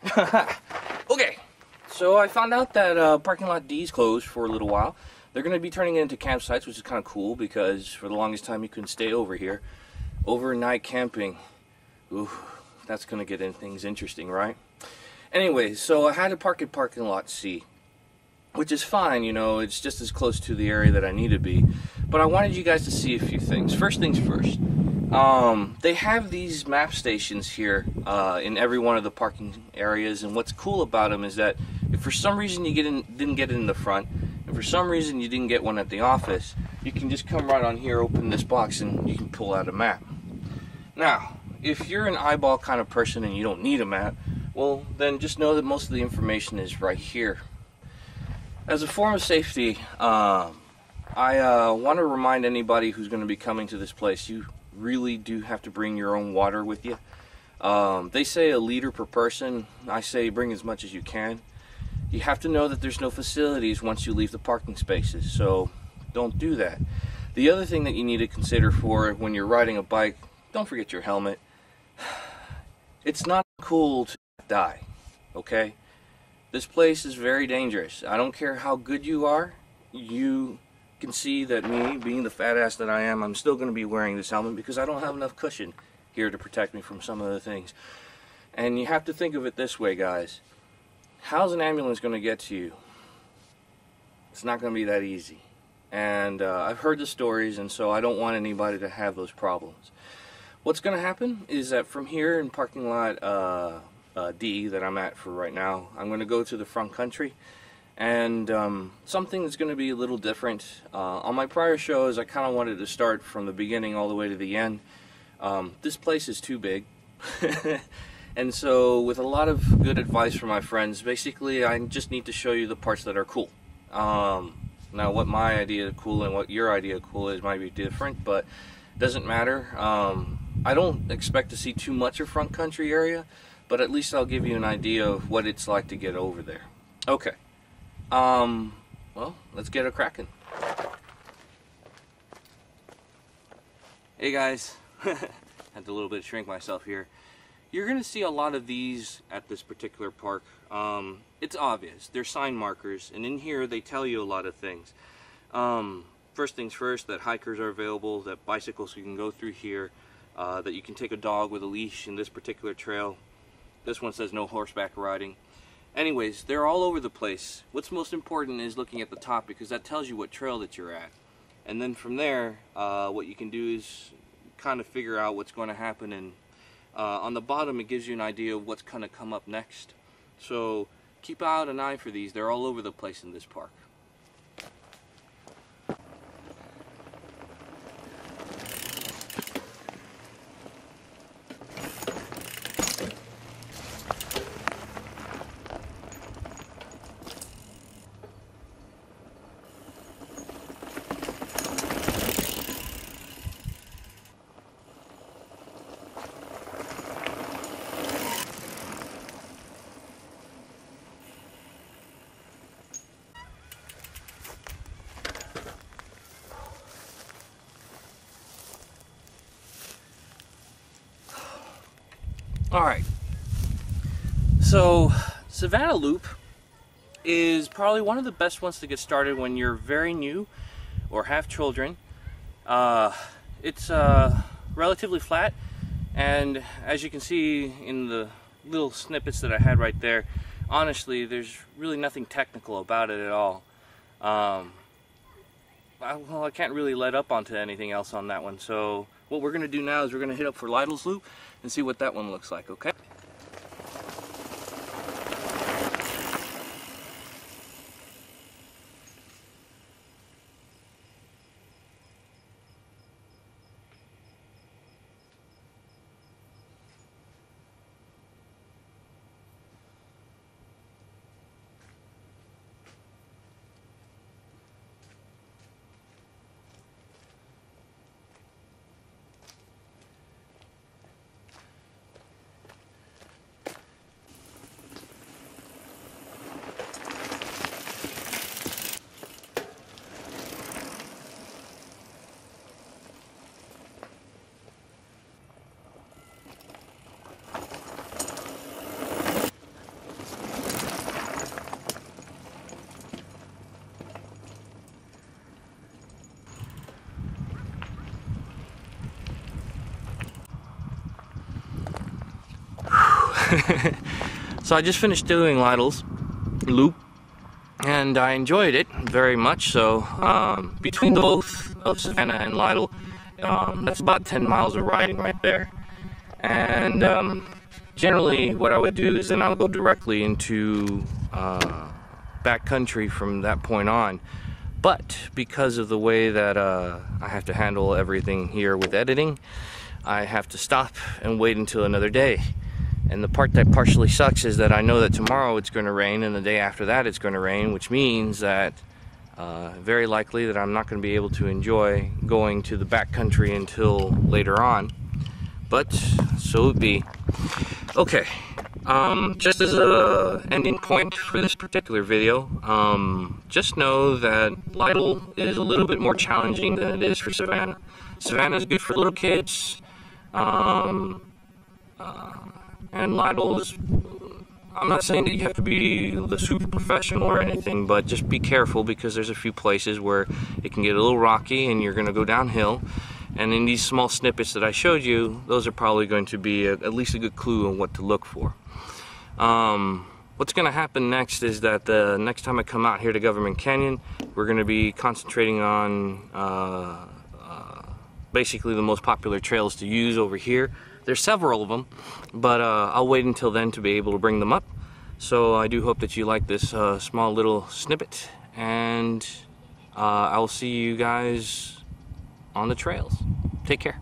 Okay, so I found out that parking lot D is closed for a little while. They're going to be turning it into campsites, which is kind of cool because for the longest time you couldn't stay over here. Overnight camping. Ooh, that's going to get things interesting, right? Anyways, so I had to park at parking lot C, which is fine, you know, it's just as close to the area that I need to be. But I wanted you guys to see a few things. First things first. They have these map stations here in every one of the parking areas, and what's cool about them is that if for some reason you didn't get it in the front, and for some reason you didn't get one at the office, you can just come right on here, open this box, and you can pull out a map. Now, if you're an eyeball kind of person and you don't need a map, well, then just know that most of the information is right here. As a form of safety, I want to remind anybody who's going to be coming to this place, you really do have to bring your own water with you. They say a liter per person. I say bring as much as you can. You have to know that there's no facilities once you leave the parking spaces, so don't do that. The other thing that you need to consider for when you're riding a bike, don't forget your helmet. It's not cool to die, okay? This place is very dangerous. I don't care how good you are. You can see that me, being the fat ass that I am, I'm still going to be wearing this helmet because I don't have enough cushion here to protect me from some of the things. And you have to think of it this way, guys. How's an ambulance going to get to you? It's not going to be that easy. And I've heard the stories, and so I don't want anybody to have those problems. What's going to happen is that from here in parking lot D that I'm at for right now, I'm going to go to the front country, and something that's going to be a little different. On my prior shows, I kind of wanted to start from the beginning all the way to the end. This place is too big. And so with a lot of good advice from my friends, basically I just need to show you the parts that are cool. Now what my idea of cool and what your idea of cool is might be different, but it doesn't matter. I don't expect to see too much of front country area, but at least I'll give you an idea of what it's like to get over there. Okay. Well, let's get it cracking. Hey guys, had to a little bit shrink myself here. You're going to see a lot of these at this particular park. It's obvious. They're sign markers, and in here they tell you a lot of things. First things first, that hikers are available, that bicycles can go through here, that you can take a dog with a leash in this particular trail. This one says no horseback riding. Anyways, they're all over the place. What's most important is looking at the top, because that tells you what trail that you're at. And then from there, what you can do is kind of figure out what's going to happen, and on the bottom it gives you an idea of what's going to come up next. So keep out an eye for these. They're all over the place in this park. Alright, so Savannah Loop is probably one of the best ones to get started when you're very new or have children. It's relatively flat, and as you can see in the little snippets that I had right there, honestly there's really nothing technical about it at all. Well, I can't really let up onto anything else on that one, so what we're going to do now is we're going to hit up for Lytles Loop and see what that one looks like, okay? So I just finished doing Lytles loop, and I enjoyed it very much. So between both of Savannah and Lytle, that's about 10 miles of riding right there. And generally what I would do is then I'll go directly into backcountry from that point on. But because of the way that I have to handle everything here with editing, I have to stop and wait until another day. And the part that partially sucks is that I know that tomorrow it's going to rain, and the day after that it's going to rain, which means that very likely that I'm not going to be able to enjoy going to the backcountry until later on. But so it be. Okay, just as a ending point for this particular video, just know that Lytle is a little bit more challenging than it is for Savannah. Savannah is good for little kids, and Lytle is, I'm not saying that you have to be the super professional or anything, but just be careful, because there's a few places where it can get a little rocky and you're going to go downhill. And in these small snippets that I showed you, those are probably going to be at least a good clue on what to look for. What's going to happen next is that the next time I come out here to Government Canyon, we're going to be concentrating on basically the most popular trails to use over here. There's several of them, but I'll wait until then to be able to bring them up. So I do hope that you like this small little snippet, and I will see you guys on the trails. Take care.